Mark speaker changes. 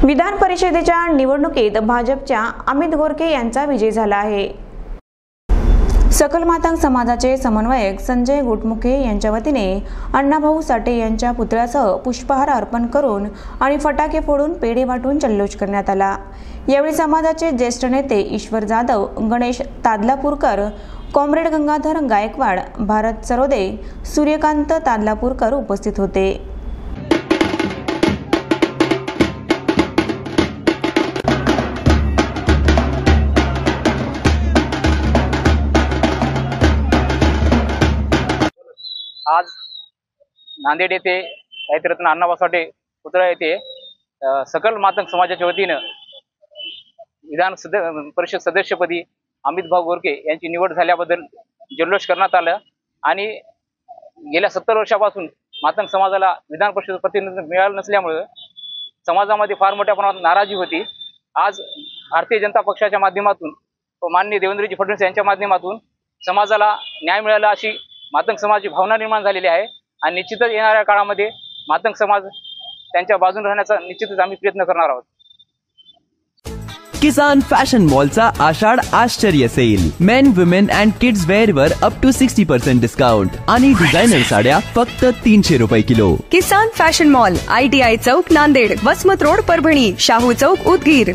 Speaker 1: विधान परिषदेच्या निवडणुकीत भाजपच्या अमित गोरके यांचा विजय झाला आहे। सकल मातंग समाजाचे समन्वयक संजय गोटमुखे यांच्या वतीने अण्णाभाऊ साठे यांच्या पुतळ्यासह पुष्पहार अर्पण करून आणि फटाके फोडून पेढे वाटून जल्लोष करण्यात आला। यावेळी समाजाचे ज्येष्ठ नेते ईश्वर जाधव, गणेश तादलापूरकर, कॉम्रेड गंगाधर गायकवाड, भारत सरोदे, सूर्यकांत तादलापूरकर उपस्थित होते।
Speaker 2: आज नांदेड येथे साहित्यरत्न अण्णाभाऊ साठे पुतळा येथे सकल मातंग समाजाच्या वतीनं विधान परिषद सदस्यपदी अमित भाऊ गोरके यांची निवड झाल्याबद्दल जल्लोष करण्यात आलं आणि गेल्या 70 वर्षापासून मातंग समाजाला विधान परिषद प्रतिनिधित्व मिळालं नसल्यामुळे समाजामध्ये फार मोठ्या प्रमाणात नाराजी होती। आज भारतीय जनता पक्षाच्या माध्यमातून व माननीय देवेंद्रजी फडणवीस यांच्या माध्यमातून समाजाला न्याय मिळाला अशी मातंग समाजाची भावना निर्माण झालेली आहे आणि निश्चितच येणाऱ्या काळामध्ये मातंग समाज त्यांच्या बाजूने राहण्याचा निश्चितच आम्ही प्रयत्न करणार आहोत।
Speaker 3: किसान फॅशन मॉलचा आषाढ आश्चर्य sale, men, women and kids wear वर अप टू 60% डिस्काउंट आणि डिझायनर साड्या फक्त 300 रुपये kilo.
Speaker 4: Kisan fashion mall, ITI चौक नांदेड, वसमत रोड परभणी, शाहू चौक उदगीर।